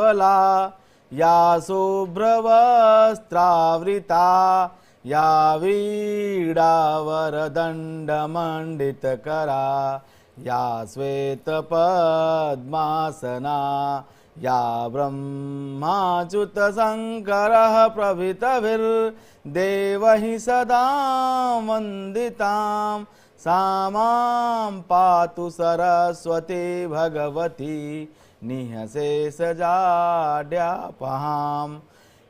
उज्ज्वला या शुभ्रवस्त्रावृता या वीणावरदण्डमण्डितकरा या श्वेतपद्मासना या ब्रह्माच्युतशङ्करः प्रभृतिभिर्देवैः सदा वन्दितां सा मां पातु सरस्वती भगवती निःशेषजाड्यापहाम्।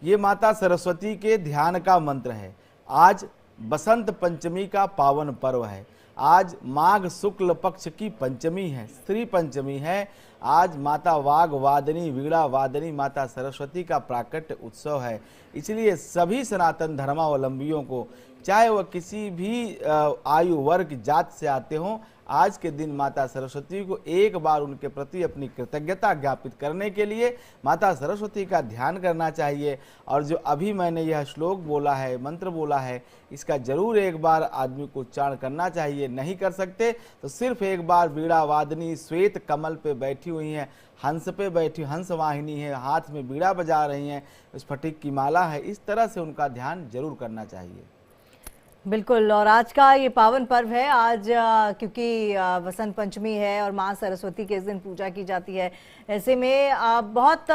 ये माता सरस्वती के ध्यान का मंत्र है। आज बसंत पंचमी का पावन पर्व है। आज माघ शुक्ल पक्ष की पंचमी है, श्री पंचमी है। आज माता वाग वादिनी वीणा वादिनी माता सरस्वती का प्राकट्य उत्सव है। इसलिए सभी सनातन धर्मावलंबियों को, चाहे वह किसी भी आयु वर्ग जात से आते हों, आज के दिन माता सरस्वती को एक बार उनके प्रति अपनी कृतज्ञता ज्ञापित करने के लिए माता सरस्वती का ध्यान करना चाहिए। और जो अभी मैंने यह श्लोक बोला है, मंत्र बोला है, इसका जरूर एक बार आदमी को उच्चारण करना चाहिए। नहीं कर सकते तो सिर्फ एक बार वीणा वादिनी श्वेत कमल पे बैठी हुई हैं, हंस पे बैठी हंस वाहिनी है, हाथ में वीणा बजा रही हैं, स्फटिक की माला है, इस तरह से उनका ध्यान जरूर करना चाहिए। बिल्कुल। और आज का ये पावन पर्व है, आज क्योंकि वसंत पंचमी है और माँ सरस्वती के इस दिन पूजा की जाती है, ऐसे में बहुत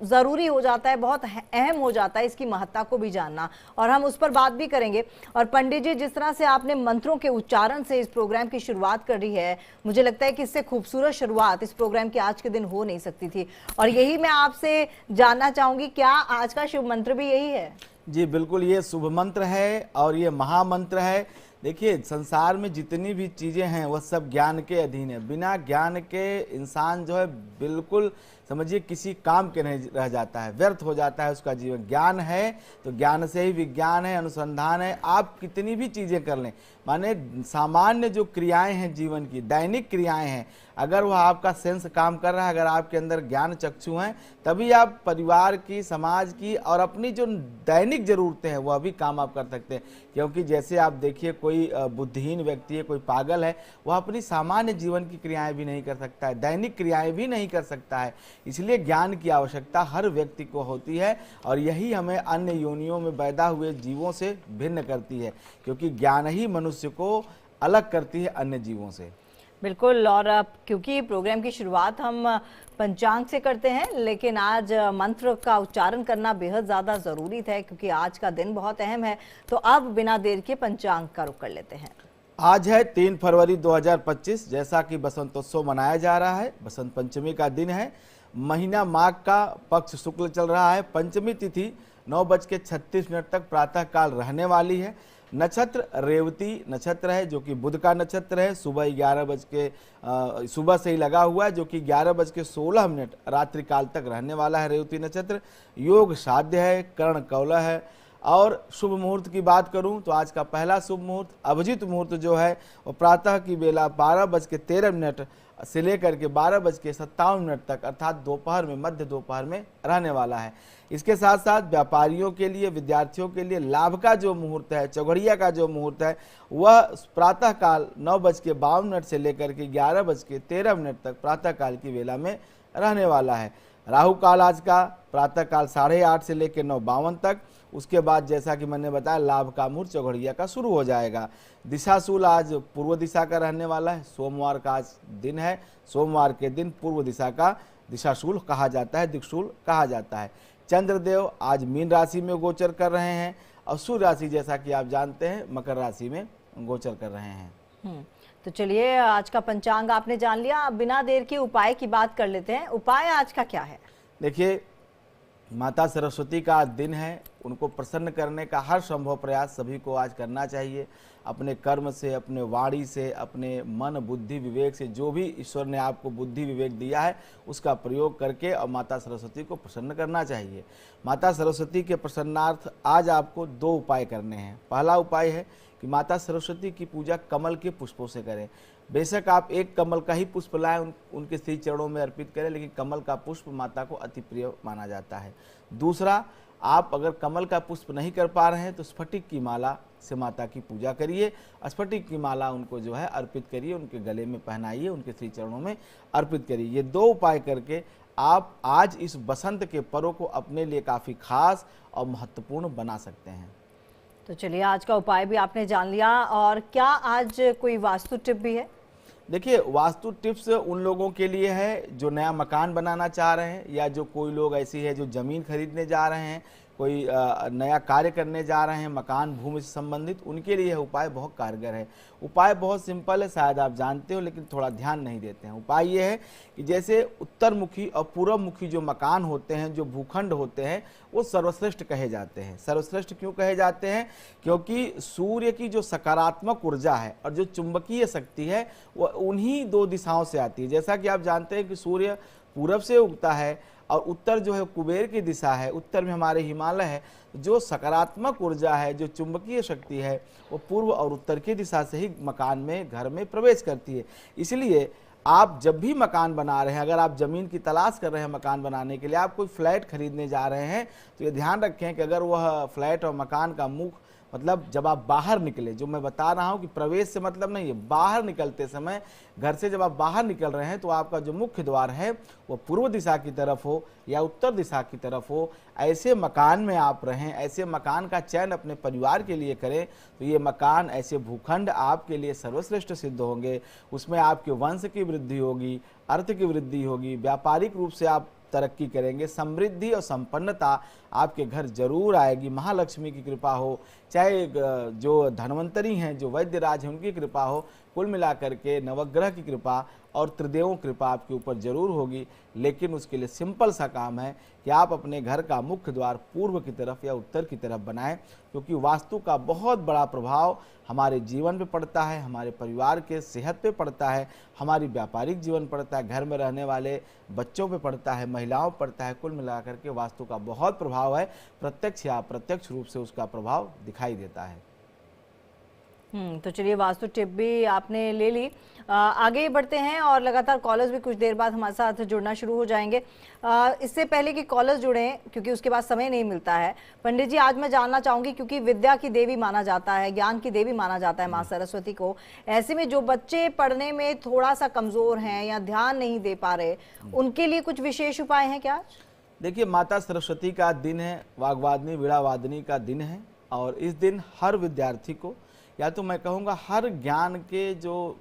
ज़रूरी हो जाता है, बहुत अहम हो जाता है इसकी महत्ता को भी जानना, और हम उस पर बात भी करेंगे। और पंडित जी, जिस तरह से आपने मंत्रों के उच्चारण से इस प्रोग्राम की शुरुआत करी है, मुझे लगता है कि इससे खूबसूरत शुरुआत इस प्रोग्राम की आज के दिन हो नहीं सकती थी। और यही मैं आपसे जानना चाहूँगी, क्या आज का शुभ मंत्र भी यही है? जी बिल्कुल, ये शुभ मंत्र है और ये महामंत्र है। देखिए, संसार में जितनी भी चीज़ें हैं वह सब ज्ञान के अधीन है। बिना ज्ञान के इंसान जो है बिल्कुल समझिए किसी काम के नहीं रह जाता है, व्यर्थ हो जाता है उसका जीवन। ज्ञान है तो ज्ञान से ही विज्ञान है, अनुसंधान है। आप कितनी भी चीज़ें कर लें, माने सामान्य जो क्रियाएं हैं जीवन की, दैनिक क्रियाएं हैं, अगर वह आपका सेंस काम कर रहा है, अगर आपके अंदर ज्ञान चक्षु हैं, तभी आप परिवार की, समाज की और अपनी जो दैनिक ज़रूरतें हैं वह भी काम आप कर सकते हैं। क्योंकि जैसे आप देखिए, कोई बुद्धिहीन व्यक्ति है, कोई पागल है, वह अपनी सामान्य जीवन की क्रियाएं भी नहीं कर सकता है, दैनिक क्रियाएं भी नहीं कर सकता है। इसलिए ज्ञान की आवश्यकता हर व्यक्ति को होती है और यही हमें अन्य योनियों में पैदा हुए जीवों से भिन्न करती है, क्योंकि ज्ञान ही मनुष्य को अलग करती है अन्य जीवों से। बिल्कुल। और अब क्योंकि प्रोग्राम की शुरुआत हम पंचांग से करते हैं, लेकिन आज मंत्र का उच्चारण करना बेहद ज़्यादा ज़रूरी था, क्योंकि आज का दिन बहुत अहम है। तो अब बिना देर के पंचांग का रुख कर लेते हैं। आज है 3 फरवरी 2025। जैसा कि बसंतोत्सव मनाया जा रहा है, बसंत पंचमी का दिन है, महीना माघ का पक्ष शुक्ल चल रहा है। पंचमी तिथि 9:36 तक प्रातः काल रहने वाली है। नक्षत्र रेवती नक्षत्र है, जो कि बुध का नक्षत्र है। सुबह से ही लगा हुआ है, जो कि 11:16 रात्रि काल तक रहने वाला है रेवती नक्षत्र। योग साध्य है, कर्ण कौल है। और शुभ मुहूर्त की बात करूं तो आज का पहला शुभ मुहूर्त अभिजीत मुहूर्त जो है वो प्रातः की बेला 12:13 से लेकर के 12:57 तक, अर्थात दोपहर में, मध्य दोपहर में रहने वाला है। इसके साथ साथ व्यापारियों के लिए, विद्यार्थियों के लिए लाभ का जो मुहूर्त है, चौघड़िया का जो मुहूर्त है, वह प्रातः काल 9:52 से लेकर के 11:13 तक प्रातः काल की बेला में रहने वाला है। राहु काल आज का प्रातः काल 8:30 से लेकर 9:52 तक। उसके बाद जैसा कि मैंने बताया, लाभ का मुहूर्त चौघड़िया का शुरू हो जाएगा। दिशाशूल आज पूर्व दिशा का रहने वाला है। सोमवार का आज दिन है। सोमवार के दिन पूर्व दिशा का दिशाशूल कहा जाता है, दिक्शूल कहा जाता है। चंद्रदेव आज मीन राशि में गोचर कर रहे हैं और सूर्य राशि, जैसा कि आप जानते हैं, मकर राशि में गोचर कर रहे हैं। तो चलिए, आज का पंचांग आपने जान लिया। अब बिना देर के उपाय की बात कर लेते हैं। उपाय आज का क्या है? देखिए, माता सरस्वती का आज दिन है, उनको प्रसन्न करने का हर संभव प्रयास सभी को आज करना चाहिए। अपने कर्म से, अपने वाणी से, अपने मन बुद्धि विवेक से, जो भी ईश्वर ने आपको बुद्धि विवेक दिया है उसका प्रयोग करके और माता सरस्वती को प्रसन्न करना चाहिए। माता सरस्वती के प्रसन्नार्थ आज आपको 2 उपाय करने हैं। पहला उपाय है कि माता सरस्वती की पूजा कमल के पुष्पों से करें। बेशक आप एक कमल का ही पुष्प लाएं, उनके श्री चरणों में अर्पित करें, लेकिन कमल का पुष्प माता को अति प्रिय माना जाता है। दूसरा, आप अगर कमल का पुष्प नहीं कर पा रहे हैं तो स्फटिक की माला से माता की पूजा करिए। स्फटिक की माला उनको जो है अर्पित करिए, उनके गले में पहनाइए, उनके श्री चरणों में अर्पित करिए। ये 2 उपाय करके आप आज इस बसंत के पर्व को अपने लिए काफ़ी खास और महत्वपूर्ण बना सकते हैं। तो चलिए, आज का उपाय भी आपने जान लिया, और क्या आज कोई वास्तु टिप भी है? देखिए, वास्तु टिप्स उन लोगों के लिए है जो नया मकान बनाना चाह रहे हैं, या जो कोई लोग ऐसी है जो ज़मीन खरीदने जा रहे हैं, कोई नया कार्य करने जा रहे हैं मकान भूमि से संबंधित, उनके लिए यह उपाय बहुत कारगर है। उपाय बहुत सिंपल है, शायद आप जानते हो, लेकिन थोड़ा ध्यान नहीं देते हैं। उपाय ये है कि जैसे उत्तरमुखी और पूर्वमुखी जो मकान होते हैं, जो भूखंड होते हैं, वो सर्वश्रेष्ठ कहे जाते हैं। सर्वश्रेष्ठ क्यों कहे जाते हैं? क्योंकि सूर्य की जो सकारात्मक ऊर्जा है और जो चुंबकीय शक्ति है, वो उन्हीं दो दिशाओं से आती है। जैसा कि आप जानते हैं कि सूर्य पूरब से उगता है और उत्तर जो है कुबेर की दिशा है, उत्तर में हमारे हिमालय है। जो सकारात्मक ऊर्जा है, जो चुंबकीय शक्ति है, वो पूर्व और उत्तर की दिशा से ही मकान में, घर में प्रवेश करती है। इसलिए आप जब भी मकान बना रहे हैं, अगर आप ज़मीन की तलाश कर रहे हैं मकान बनाने के लिए, आप कोई फ्लैट खरीदने जा रहे हैं, तो ये ध्यान रखें कि अगर वह फ्लैट और मकान का मुख, मतलब जब आप बाहर निकले, जो मैं बता रहा हूँ कि प्रवेश से मतलब नहीं है, बाहर निकलते समय घर से जब आप बाहर निकल रहे हैं, तो आपका जो मुख्य द्वार है वो पूर्व दिशा की तरफ हो या उत्तर दिशा की तरफ हो। ऐसे मकान में आप रहें, ऐसे मकान का चयन अपने परिवार के लिए करें, तो ये मकान, ऐसे भूखंड आपके लिए सर्वश्रेष्ठ सिद्ध होंगे। उसमें आपके वंश की वृद्धि होगी, अर्थ की वृद्धि होगी, व्यापारिक रूप से आप तरक्की करेंगे, समृद्धि और संपन्नता आपके घर जरूर आएगी। महालक्ष्मी की कृपा हो, चाहे जो धन्वंतरी हैं, जो वैद्यराज हैं, उनकी कृपा हो, कुल मिलाकर के नवग्रह की कृपा और त्रिदेवों की कृपा आपके ऊपर जरूर होगी। लेकिन उसके लिए सिंपल सा काम है कि आप अपने घर का मुख्य द्वार पूर्व की तरफ या उत्तर की तरफ बनाएं, क्योंकि वास्तु का बहुत बड़ा प्रभाव हमारे जीवन पे पड़ता है, हमारे परिवार के सेहत पे पड़ता है, हमारी व्यापारिक जीवन पड़ता है, घर में रहने वाले बच्चों पे पड़ता है, महिलाओं पर पड़ता है। कुल मिलाकर के वास्तु का बहुत प्रभाव है, प्रत्यक्ष या अप्रत्यक्ष रूप से उसका प्रभाव दिखाई देता है। तो चलिए, वास्तु टिप भी आपने ले ली। आगे बढ़ते हैं, और लगातार कॉलर्स भी कुछ देर बाद हमारे साथ जुड़ना शुरू हो जाएंगे। इससे पहले कि कॉलर्स जुड़ें, क्योंकि उसके बाद समय नहीं मिलता है, पंडित जी आज मैं जानना चाहूंगी, क्योंकि विद्या की देवी माना जाता है, ज्ञान की देवी माना जाता है माँ सरस्वती को, ऐसे में जो बच्चे पढ़ने में थोड़ा सा कमजोर हैं या ध्यान नहीं दे पा रहे, उनके लिए कुछ विशेष उपाय हैं क्या? देखिए, माता सरस्वती का दिन है, वाग्वादिनी वीणावादिनी का दिन है, और इस दिन हर विद्यार्थी को, या तो मैं कहूँगा हर ज्ञान के जो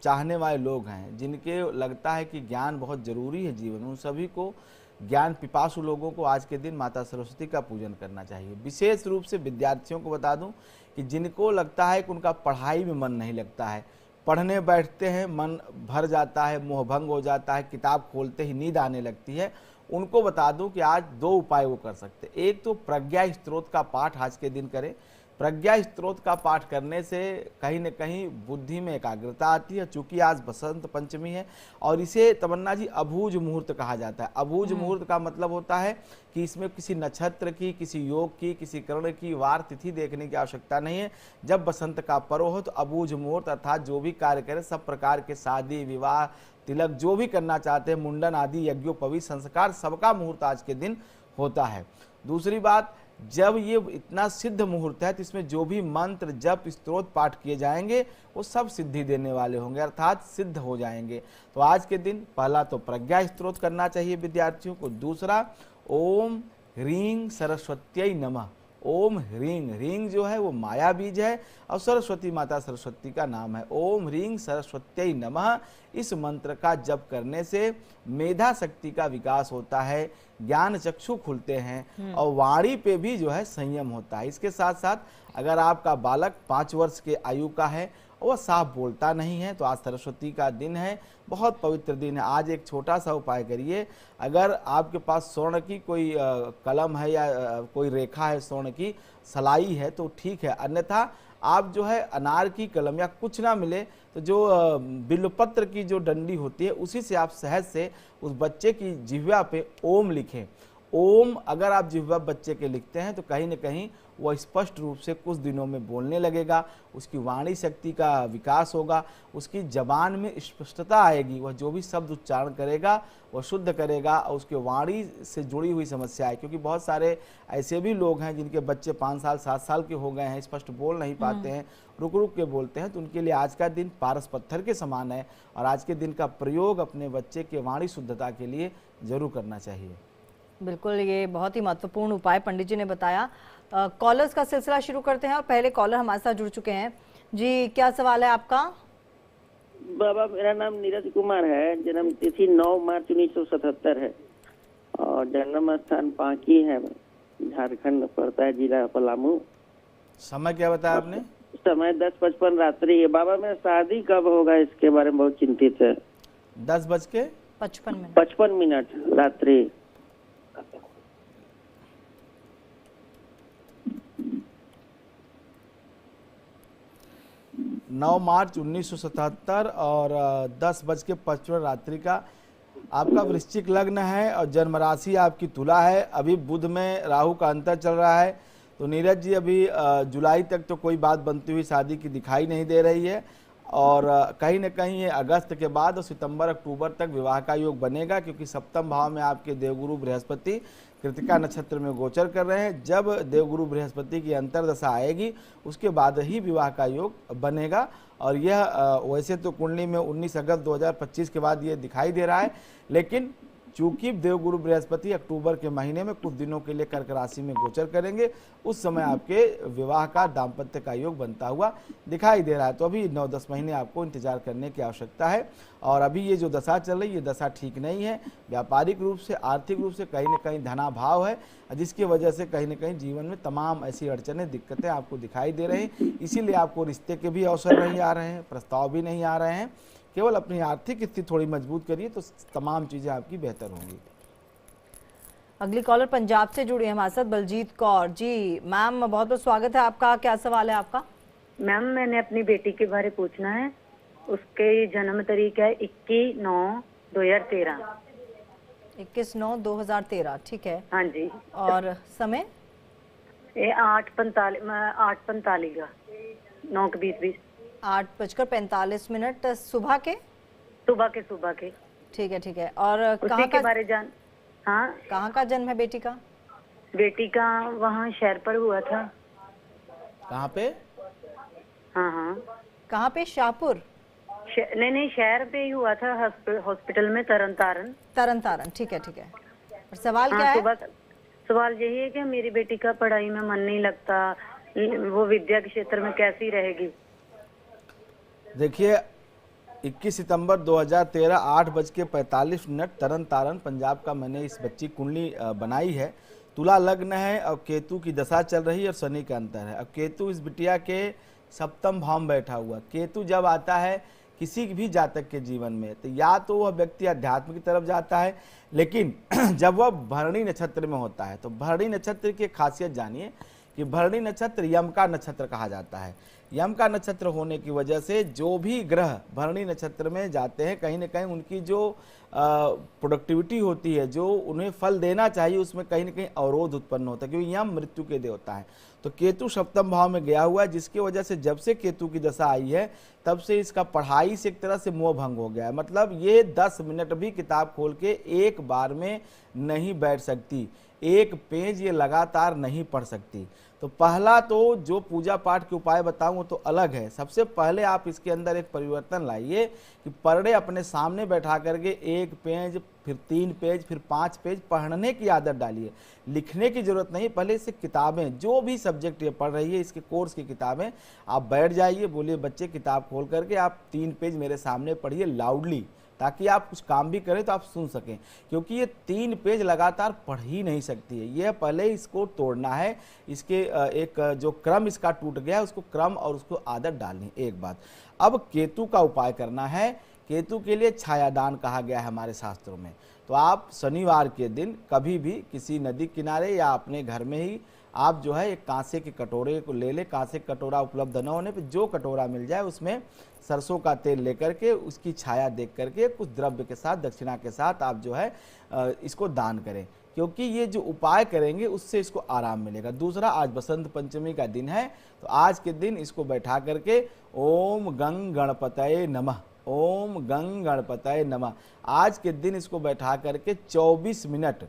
चाहने वाले लोग हैं, जिनके लगता है कि ज्ञान बहुत ज़रूरी है जीवन में, उन सभी को, ज्ञान पिपासु लोगों को आज के दिन माता सरस्वती का पूजन करना चाहिए। विशेष रूप से विद्यार्थियों को बता दूं कि जिनको लगता है कि उनका पढ़ाई में मन नहीं लगता है, पढ़ने बैठते हैं मन भर जाता है, मोहभंग हो जाता है, किताब खोलते ही नींद आने लगती है, उनको बता दूं कि आज दो उपाय वो कर सकते हैं। एक तो प्रज्ञा स्त्रोत का पाठ आज के दिन करें। प्रज्ञा स्त्रोत का पाठ करने से कहीं न कहीं बुद्धि में एकाग्रता आती है। चूंकि आज बसंत पंचमी है और इसे तमन्ना जी अबूझ मुहूर्त कहा जाता है। अबूझ मुहूर्त का मतलब होता है कि इसमें किसी नक्षत्र की, किसी योग की, किसी करण की वार तिथि देखने की आवश्यकता नहीं है। जब बसंत का पर्व हो तो अबूझ मुहूर्त, अर्थात जो भी कार्य करें, सब प्रकार के शादी विवाह तिलक जो भी करना चाहते हैं, मुंडन आदि यज्ञोपवीत संस्कार, सबका मुहूर्त आज के दिन होता है। दूसरी बात, जब ये इतना सिद्ध मुहूर्त है तो इसमें जो भी मंत्र जप स्तोत्र पाठ किए जाएंगे वो सब सिद्धि देने वाले होंगे, अर्थात सिद्ध हो जाएंगे। तो आज के दिन पहला तो प्रज्ञा स्तोत्र करना चाहिए विद्यार्थियों को। दूसरा, ओम ह्रीं सरस्वत्यै नमः। ओम ह्रीं, ह्रीं जो है वो माया बीज है और सरस्वती माता सरस्वती का नाम है। ओम ह्रीं सरस्वत्यै नमः, इस मंत्र का जप करने से मेधा शक्ति का विकास होता है, ज्ञान चक्षु खुलते हैं और वाणी पे भी जो है संयम होता है। इसके साथ साथ अगर आपका बालक 5 वर्ष के आयु का है और वह साफ बोलता नहीं है तो आज सरस्वती का दिन है, बहुत पवित्र दिन है। आज एक छोटा सा उपाय करिए, अगर आपके पास स्वर्ण की कोई कलम है या कोई रेखा है, स्वर्ण की सलाई है तो ठीक है, अन्यथा आप जो है अनार की कलम या कुछ ना मिले तो जो बिल्वपत्र की जो डंडी होती है उसी से आप सहज से उस बच्चे की जिह्वा पे ओम लिखें। ओम अगर आप जिह्वा बच्चे के लिखते हैं तो कहीं न कहीं वह स्पष्ट रूप से कुछ दिनों में बोलने लगेगा, उसकी वाणी शक्ति का विकास होगा, उसकी जबान में स्पष्टता आएगी, वह जो भी शब्द उच्चारण करेगा वह शुद्ध करेगा और उसके वाणी से जुड़ी हुई समस्या है। क्योंकि बहुत सारे ऐसे भी लोग हैं जिनके बच्चे 5 साल 7 साल के हो गए हैं, स्पष्ट बोल नहीं पाते हैं, रुक रुक के बोलते हैं, तो उनके लिए आज का दिन पारस पत्थर के समान है और आज के दिन का प्रयोग अपने बच्चे के वाणी शुद्धता के लिए जरूर करना चाहिए। बिल्कुल, ये बहुत ही महत्वपूर्ण उपाय पंडित जी ने बताया। कॉलर्स का सिलसिला शुरू करते हैं और पहले कॉलर हमारे साथ जुड़ चुके हैं। जी, क्या सवाल है आपका? बाबा, मेरा नाम नीरज कुमार है। जन्म तिथि 9 मार्च 1977 है और जन्म स्थान पांकी है, झारखंड में पड़ता है, जिला पलामू। समय क्या बताया आपने? समय 10:55 रात्रि है। बाबा, मेरा शादी कब होगा इसके बारे में बहुत चिंतित है। 10:55 रात्रि। 9 मार्च 1977 और 10:55 रात्रि का आपका वृश्चिक लग्न है और जन्म राशि आपकी तुला है। अभी बुध में राहु का अंतर चल रहा है, तो नीरज जी अभी जुलाई तक तो कोई बात बनती हुई शादी की दिखाई नहीं दे रही है और कहीं न कहीं ये अगस्त के बाद और सितंबर अक्टूबर तक विवाह का योग बनेगा, क्योंकि सप्तम भाव में आपके देवगुरु बृहस्पति कृतिका नक्षत्र में गोचर कर रहे हैं। जब देवगुरु बृहस्पति की अंतर्दशा आएगी उसके बाद ही विवाह का योग बनेगा और यह वैसे तो कुंडली में 19 अगस्त 2025 के बाद ये दिखाई दे रहा है, लेकिन चूंकि देवगुरु बृहस्पति अक्टूबर के महीने में कुछ दिनों के लिए कर्क राशि में गोचर करेंगे, उस समय आपके विवाह का दाम्पत्य का योग बनता हुआ दिखाई दे रहा है। तो अभी 9-10 महीने आपको इंतजार करने की आवश्यकता है और अभी ये जो दशा चल रही है ये दशा ठीक नहीं है। व्यापारिक रूप से, आर्थिक रूप से कहीं न कहीं धनाभाव है, जिसकी वजह से कहीं न कहीं जीवन में तमाम ऐसी अड़चनें, दिक्कतें आपको दिखाई दे रही हैं। इसीलिए आपको रिश्ते के भी अवसर नहीं आ रहे हैं, प्रस्ताव भी नहीं आ रहे हैं। केवल अपनी आर्थिक स्थिति थोड़ी मजबूत करिए तो तमाम चीजें आपकी बेहतर होंगी। अगली कॉलर पंजाब से जुड़ी है हमारे साथ, बलजीत कौर जी। मैम, बहुत बहुत स्वागत है आपका। क्या सवाल है आपका? मैम, मैंने अपनी बेटी के बारे पूछना है। उसके जन्म तारीख है 21/9/2013। 21/9/2013, ठीक है। हाँ जी। और समय? ये 8:45 का, 9:20। 8:45 सुबह के? सुबह के। ठीक है, ठीक है। और कहाँ के बारे हाँ, कहाँ का जन्म है बेटी का? बेटी का वहाँ शहर पर हुआ था। कहाँ पे? हाँ। कहाँ पे? शाहपुर? नहीं, शहर पे ही हुआ था, हॉस्पिटल में, तरन तारण। ठीक है, ठीक है। और सवाल क्या है? सवाल यही है कि मेरी बेटी का पढ़ाई में मन नहीं लगता, वो विद्या के क्षेत्र में कैसी रहेगी? देखिए, 21 सितंबर 2013 8:45 तरन तारण पंजाब का मैंने इस बच्ची कुंडली बनाई है। तुला लग्न है और केतु की दशा चल रही है और शनि का अंतर है। अब केतु इस बिटिया के सप्तम भाव में बैठा हुआ। केतु जब आता है किसी भी जातक के जीवन में तो या तो वह व्यक्ति अध्यात्म की तरफ जाता है, लेकिन जब वह भरणी नक्षत्र में होता है तो भरणी नक्षत्र की खासियत जानिए कि भरणी नक्षत्र यम का नक्षत्र कहा जाता है। यम का नक्षत्र होने की वजह से जो भी ग्रह भरणी नक्षत्र में जाते हैं कहीं न कहीं उनकी जो प्रोडक्टिविटी होती है, जो उन्हें फल देना चाहिए, उसमें कहीं न कहीं अवरोध उत्पन्न होता है, क्योंकि यम मृत्यु के देवता है। तो केतु सप्तम भाव में गया हुआ है, जिसकी वजह से जब से केतु की दशा आई है तब से इसका पढ़ाई से एक तरह से मोह भंग हो गया है। मतलब ये 10 मिनट भी किताब खोल के एक बार में नहीं बैठ सकती, एक पेज ये लगातार नहीं पढ़ सकती। तो पहला तो जो पूजा पाठ के उपाय बताऊं तो अलग है। सबसे पहले आप इसके अंदर एक परिवर्तन लाइए कि पर डे अपने सामने बैठा करके 1 पेज, फिर 3 पेज, फिर 5 पेज पढ़ने की आदत डालिए। लिखने की जरूरत नहीं, पहले इसे किताबें, जो भी सब्जेक्ट ये पढ़ रही है इसके कोर्स की किताबें आप बैठ जाइए, बोलिए बच्चे किताब खोल करके आप 3 पेज मेरे सामने पढ़िए लाउडली, ताकि आप कुछ काम भी करें तो आप सुन सकें, क्योंकि ये 3 पेज लगातार पढ़ ही नहीं सकती है। ये पहले इसको तोड़ना है, इसके एक जो क्रम इसका टूट गया है उसको क्रम और उसको आदत डालनी, एक बात। अब केतु का उपाय करना है। केतु के लिए छायादान कहा गया है हमारे शास्त्रों में। तो आप शनिवार के दिन कभी भी किसी नदी किनारे या अपने घर में ही आप जो है एक कांसे के कटोरे को ले ले। कांसे का कटोरा उपलब्ध न होने पे जो कटोरा मिल जाए उसमें सरसों का तेल लेकर के उसकी छाया देख करके कुछ द्रव्य के साथ, दक्षिणा के साथ आप जो है इसको दान करें। क्योंकि ये जो उपाय करेंगे उससे इसको आराम मिलेगा। दूसरा, आज बसंत पंचमी का दिन है, तो आज के दिन इसको बैठा करके ओम गंग गणपतये नमः, ओम गंग गणपतये नमः, आज के दिन इसको बैठा करके 24 मिनट,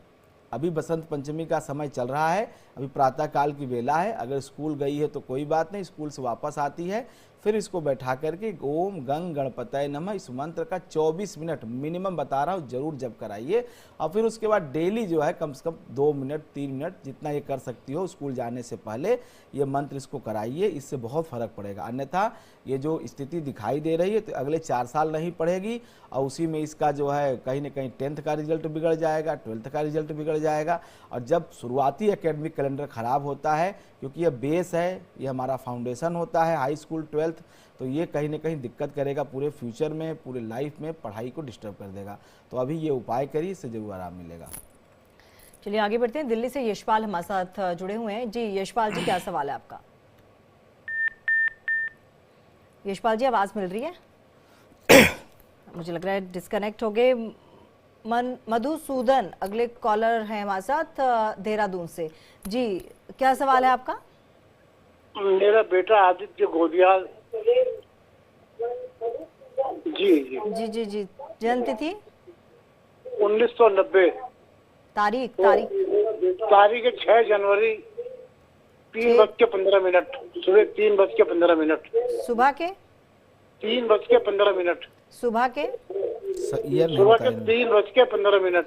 अभी बसंत पंचमी का समय चल रहा है, अभी प्रातः काल की वेला है, अगर स्कूल गई है तो कोई बात नहीं, स्कूल से वापस आती है, फिर इसको बैठा करके ओम गंग गणपतये नमः इस मंत्र का 24 मिनट मिनिमम बता रहा हूँ जरूर जप कराइए। और फिर उसके बाद डेली जो है कम से कम 2 मिनट 3 मिनट जितना ये कर सकती हो स्कूल जाने से पहले ये मंत्र इसको कराइए, इससे बहुत फर्क पड़ेगा। अन्यथा ये जो स्थिति दिखाई दे रही है तो अगले 4 साल नहीं पढ़ेगी और उसी में इसका जो है कहीं ना कहीं 10th का रिजल्ट बिगड़ जाएगा, 12th का रिजल्ट बिगड़ जाएगा। और जब शुरुआती एकेडमिक कैलेंडर खराब होता है, क्योंकि ये बेस है, ये हमारा फाउंडेशन होता है हाई स्कूल 12th, तो ये कहीं ना कहीं दिक्कत करेगा पूरे फ्यूचर में, पूरे लाइफ में पढ़ाई को डिस्टर्ब कर देगा। तो अभी ये उपाय करिए, इससे जरूर आराम मिलेगा। चलिए आगे बढ़ते हैं। दिल्ली से यशपाल हमारे साथ जुड़े हुए हैं। जी यशपाल जी, क्या सवाल है आपका? यशपाल जी, आवाज मिल रही है? मुझे लग रहा है डिस्कनेक्ट हो गए। मधुसूदन अगले कॉलर हैं हमारे साथ देहरादून से। जी, क्या सवाल है आपका? मेरा बेटा आदित्य गोदियाल। जी जी जी जी जी, जन्म तिथि? 1990। तारीख? तारीख है 6 जनवरी 3:15, सुबह 3:15। सुबह के? 3:15। सुबह के? सुबह के 3:15।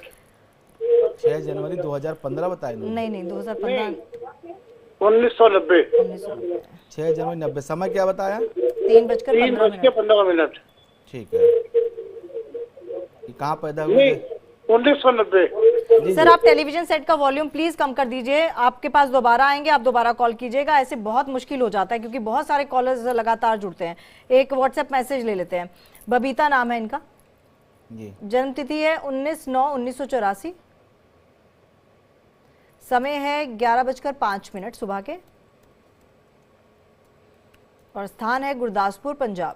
6 जनवरी 2015 बताए? नहीं 2015। 1990। 6 जनवरी 90। समय क्या बताया? 3:15। ठीक है। ये कहाँ पैदा हुए? 1990। सर, आप टेलीविजन सेट का वॉल्यूम प्लीज कम कर दीजिए। आपके पास दोबारा आएंगे, आप दोबारा कॉल कीजिएगा। ऐसे बहुत मुश्किल हो जाता है क्योंकि बहुत सारे कॉलर्स लगातार जुड़ते हैं। एक व्हाट्सएप मैसेज ले लेते हैं। बबीता नाम है इनका जी। जन्म तिथि है 19/9/1984। समय है 11:05 सुबह के, और स्थान है गुरदासपुर, पंजाब।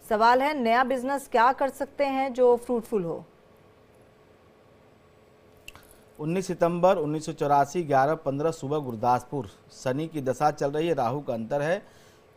सवाल है, नया बिजनेस क्या कर सकते हैं जो फ्रूटफुल हो? 19 सितंबर 1984 11:15 सुबह गुरदासपुर। शनि की दशा चल रही है, राहु का अंतर है,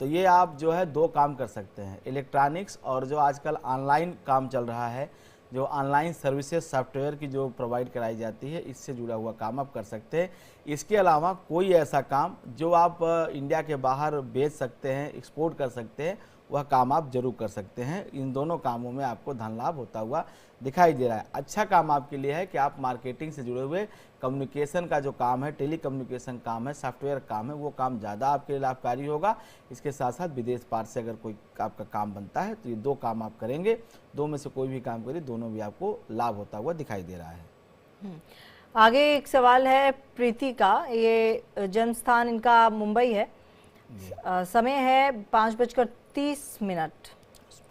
तो ये आप जो है 2 काम कर सकते हैं। इलेक्ट्रॉनिक्स और जो आजकल ऑनलाइन काम चल रहा है, जो ऑनलाइन सर्विसेज सॉफ्टवेयर की जो प्रोवाइड कराई जाती है, इससे जुड़ा हुआ काम आप कर सकते हैं। इसके अलावा कोई ऐसा काम जो आप इंडिया के बाहर बेच सकते हैं, एक्सपोर्ट कर सकते हैं, वह काम आप जरूर कर सकते हैं। इन दोनों कामों में आपको धन लाभ होता हुआ दिखाई दे रहा है। अच्छा काम आपके लिए है कि आप मार्केटिंग से जुड़े हुए कम्युनिकेशन का जो काम है, टेली कम्युनिकेशन काम है, सॉफ्टवेयर काम है, वो काम ज़्यादा आपके लिए लाभकारी होगा। इसके साथ साथ विदेश पार से अगर कोई आपका काम बनता है तो ये 2 काम आप करेंगे। 2 में से कोई भी काम करिए, दोनों भी आपको लाभ होता हुआ दिखाई दे रहा है। आगे एक सवाल है प्रीति का। ये जन्म स्थान इनका मुंबई है। समय है 5:30।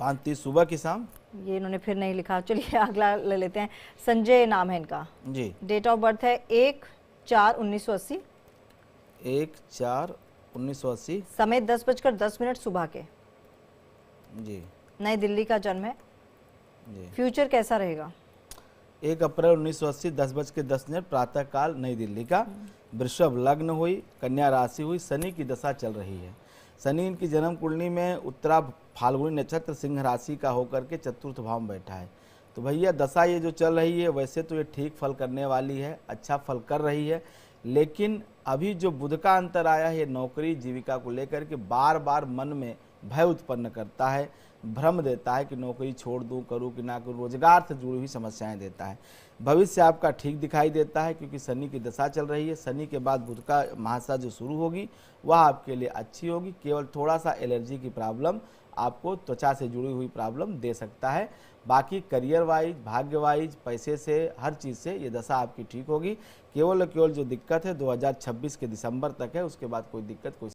5:30 सुबह की शाम। ये इन्होंने फिर नहीं लिखा। चलिए अगला ले लेते हैं। संजय नाम है इनका जी। डेट ऑफ बर्थ है 1/4/1980। 1/4/1980। समय 10:10 सुबह के। जी। नई दिल्ली का जन्म है। जी। फ्यूचर कैसा रहेगा? 1 अप्रैल 1980 10:10 प्रातः काल, नई दिल्ली का। वृषभ लग्न हुई, कन्या राशि हुई, शनि की दशा चल रही है। शनि इनकी जन्म कुंडली में उत्तरा फाल्गुनी नक्षत्र सिंह राशि का होकर के चतुर्थ भाव में बैठा है। तो भैया दशा ये जो चल रही है वैसे तो ये ठीक फल करने वाली है, अच्छा फल कर रही है, लेकिन अभी जो बुध का अंतर आया है, ये नौकरी जीविका को लेकर के बार बार मन में भय उत्पन्न करता है, भ्रम देता है कि नौकरी छोड़ दूं, करूं कि ना करूं, रोजगार से जुड़ी हुई समस्याएं देता है। भविष्य आपका ठीक दिखाई देता है क्योंकि शनि की दशा चल रही है। शनि के बाद बुध का महादशा जो शुरू होगी वह आपके लिए अच्छी होगी। केवल थोड़ा सा एलर्जी की प्रॉब्लम, आपको त्वचा से जुड़ी हुई प्रॉब्लम दे सकता है। बाकी करियर वाइज, भाग्य वाइज, पैसे से, हर चीज़ से ये दशा आपकी ठीक होगी। केवल जो दिक्कत है 2026 के दिसंबर तक है, उसके बाद कोई दिक्कत कोई